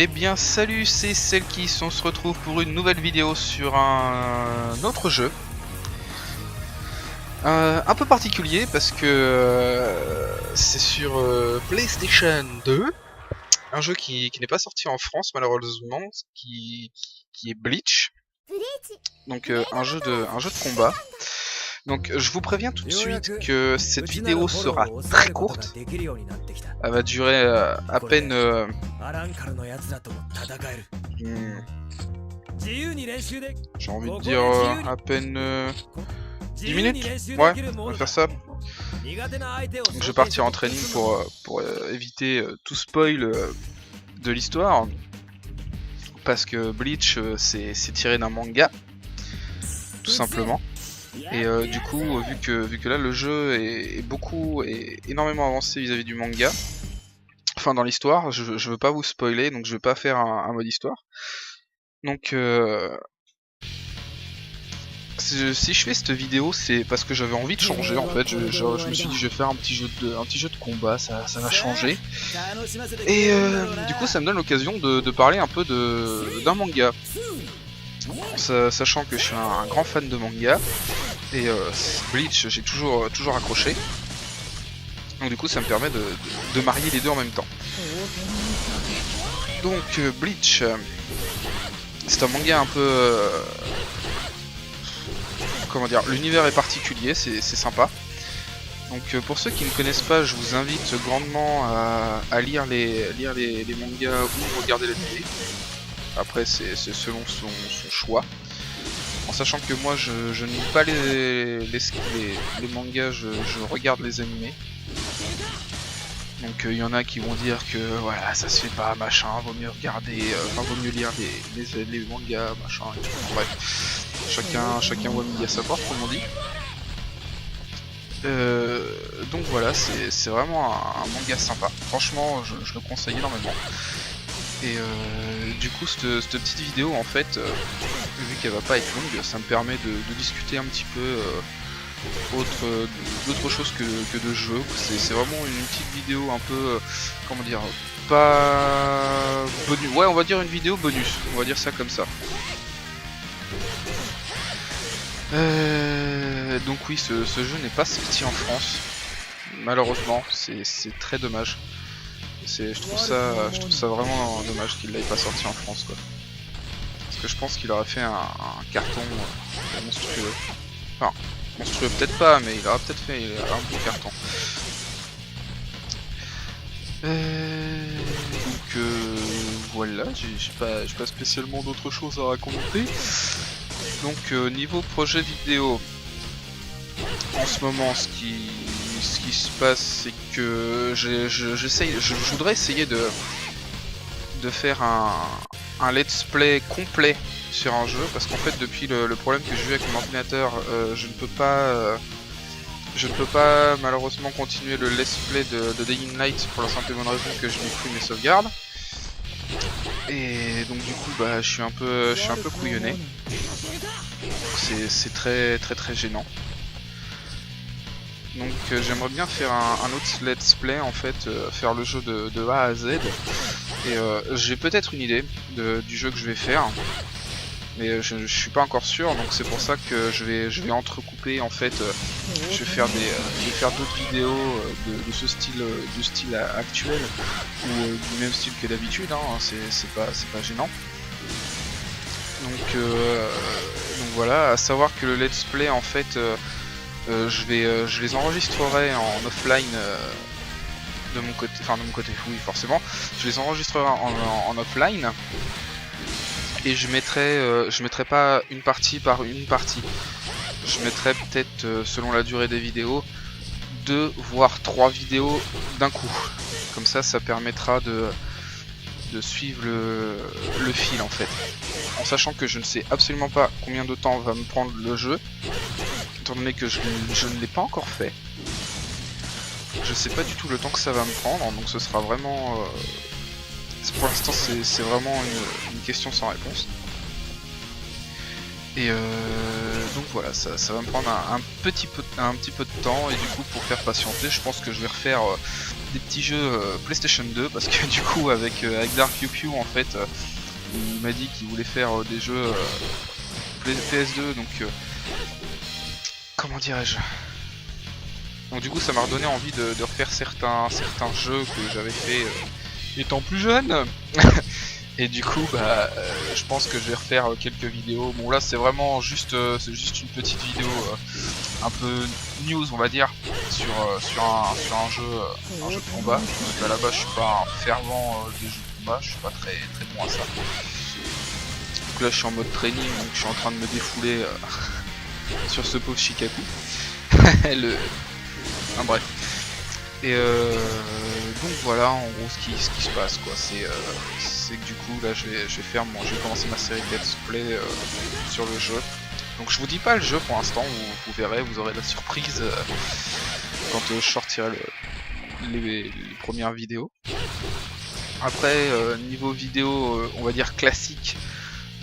Eh bien salut, c'est Selkis, on se retrouve pour une nouvelle vidéo sur un autre jeu. Un peu particulier parce que c'est sur PlayStation 2, un jeu qui n'est pas sorti en France malheureusement, qui est Bleach. Donc un jeu de combat. Donc je vous préviens tout de suite que cette vidéo sera très courte. Elle va durer à peine j'ai envie de dire à peine 10 minutes. Ouais, on va faire ça. Donc je vais partir en training pour éviter tout spoil de l'histoire. Parce que Bleach c'est tiré d'un manga, tout simplement. Et du coup, vu que là le jeu est énormément avancé vis-à-vis du manga, enfin dans l'histoire, je veux pas vous spoiler, donc je vais pas faire un mode histoire. Donc si je fais cette vidéo, c'est parce que j'avais envie de changer en fait. Je me suis dit je vais faire un petit jeu de combat, ça va changer. Et du coup ça me donne l'occasion de parler un peu d'un manga. Sachant que je suis un grand fan de manga. Et Bleach j'ai toujours accroché. Donc du coup ça me permet de marier les deux en même temps. Donc Bleach, c'est un manga un peu... comment dire, l'univers est particulier, c'est sympa. Donc pour ceux qui ne connaissent pas, je vous invite grandement à lire les mangas ou regarder la télé. Après c'est selon son choix. En sachant que moi je ne lis pas les mangas, je regarde les animés. Donc il y en a qui vont dire que voilà ça se fait pas machin, vaut mieux regarder, vaut mieux lire les mangas machin et tout. Bref, chacun voit midi à sa porte comme on dit. Donc voilà, c'est vraiment un manga sympa. Franchement je le conseille énormément. Et du coup cette petite vidéo en fait, vu qu'elle va pas être longue, ça me permet de discuter un petit peu d'autre chose que de jeux. C'est vraiment une petite vidéo un peu, comment dire, pas bonus, ouais on va dire une vidéo bonus, on va dire ça comme ça. Donc oui, ce jeu n'est pas sorti en France, malheureusement, c'est très dommage. Je trouve ça vraiment dommage qu'il l'ait pas sorti en France quoi. Parce que je pense qu'il aurait fait un carton monstrueux. Enfin, monstrueux peut-être pas, mais il aura peut-être fait un bon carton. Donc voilà, j'ai pas spécialement d'autre chose à raconter. Donc niveau projet vidéo, en ce moment ce qui se passe c'est que je voudrais essayer de faire un let's play complet sur un jeu, parce qu'en fait depuis le problème que j'ai eu avec mon ordinateur, je ne peux pas malheureusement continuer le let's play de Dying Light pour la simple et bonne raison que je n'ai plus mes sauvegardes. Et donc du coup bah je suis un peu couillonné. C'est très gênant. Donc j'aimerais bien faire un autre let's play en fait, faire le jeu de A à Z. Et j'ai peut-être une idée du jeu que je vais faire, mais je suis pas encore sûr, donc c'est pour ça que je vais entrecouper en fait. Je vais faire d'autres vidéos de ce style actuel ou du même style que d'habitude, hein, c'est pas gênant. Donc voilà, à savoir que le let's play en fait, je les enregistrerai en offline de mon côté, oui forcément, je les enregistrerai en offline et je mettrai pas une partie par une partie. Je mettrai peut-être, selon la durée des vidéos, 2 voire 3 vidéos d'un coup. Comme ça permettra de suivre le fil en fait. En sachant que je ne sais absolument pas combien de temps va me prendre le jeu, étant donné que je ne l'ai pas encore fait. Je sais pas du tout le temps que ça va me prendre, donc ce sera vraiment... pour l'instant c'est vraiment une question sans réponse. Et donc voilà, ça va me prendre un petit peu de temps, et du coup pour faire patienter, je pense que je vais refaire des petits jeux PlayStation 2 parce que du coup avec Dark Pew Pew en fait il m'a dit qu'il voulait faire des jeux PS2 donc comment dirais-je, donc du coup ça m'a redonné envie de refaire certains jeux que j'avais fait étant plus jeune. Et du coup bah je pense que je vais refaire quelques vidéos. Bon là c'est vraiment juste c'est juste une petite vidéo un peu news on va dire sur un jeu de combat. Parce qu'à la base je suis pas un fervent des jeux de combat, je suis pas très bon à ça. Donc là je suis en mode training, donc je suis en train de me défouler sur ce pauvre Shikaku. Bref. Et donc voilà en gros ce qui se passe quoi, c'est que du coup là je vais commencer ma série de let's play sur le jeu. Donc je vous dis pas le jeu pour l'instant, vous verrez, vous aurez la surprise quand je sortirai les premières vidéos. Après niveau vidéo on va dire classique,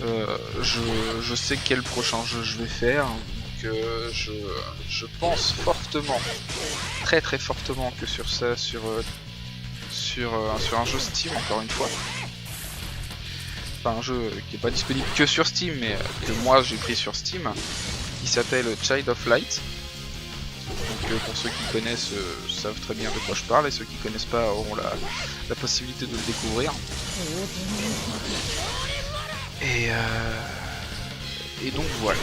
je sais quel prochain jeu je vais faire. Donc je pense fortement, très fortement que sur ça, sur un jeu Steam encore une fois. Enfin un jeu qui est pas disponible que sur Steam mais que moi j'ai pris sur Steam, qui s'appelle Child of Light. Donc pour ceux qui connaissent savent très bien de quoi je parle, et ceux qui connaissent pas auront la possibilité de le découvrir. Et donc voilà.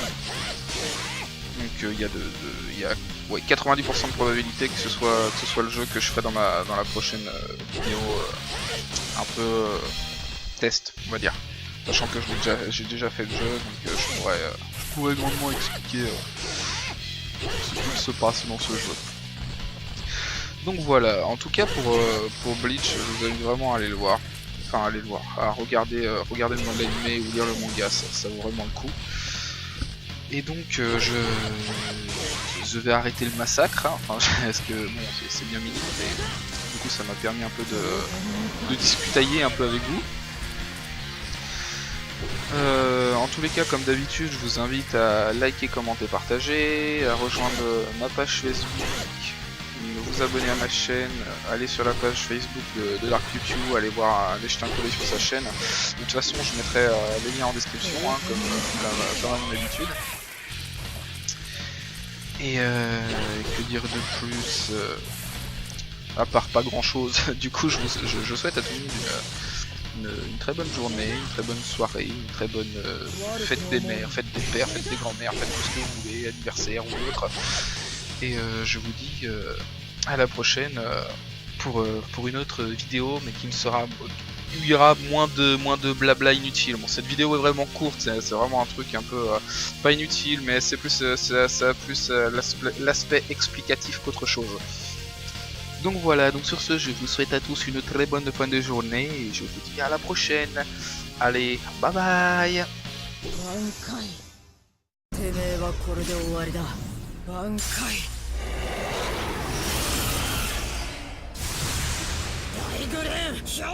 Donc il y a 90% de probabilité que ce soit le jeu que je ferai dans la prochaine vidéo un peu test on va dire. Sachant que j'ai déjà fait le jeu, donc je pourrais grandement expliquer ce qu'il se passe dans ce jeu. Donc voilà, en tout cas pour Bleach, je vous invite vraiment à aller le voir. Enfin aller le voir, à regarder le manga animé ou lire le manga, ça vaut vraiment le coup. Et donc je vais arrêter le massacre, hein. Enfin parce que bon c'est bien mignon, mais du coup ça m'a permis un peu de discutailler un peu avec vous. En tous les cas, comme d'habitude, je vous invite à liker, commenter, partager, à rejoindre ma page Facebook, vous abonner à ma chaîne, aller sur la page Facebook de Dark Pew Pew, aller jeter un coup d'œil sur sa chaîne. De toute façon, je mettrai les liens en description, hein, comme à mon habitude. Et que dire de plus, à part pas grand chose. Du coup, je souhaite à tout le monde une très bonne journée, une très bonne soirée, une très bonne fête des mères, fête des pères, fête des grands-mères, fête tout ce que vous voulez, anniversaire ou autre. Et je vous dis à la prochaine pour une autre vidéo, mais qui ne sera, où il y aura moins de blabla inutile. Bon, cette vidéo est vraiment courte, c'est vraiment un truc un peu pas inutile, mais c'est plus ça a plus l'aspect explicatif qu'autre chose. Donc voilà, donc sur ce, je vous souhaite à tous une très bonne fin de journée et je vous dis à la prochaine. Allez, bye bye. 大グレーン昇竜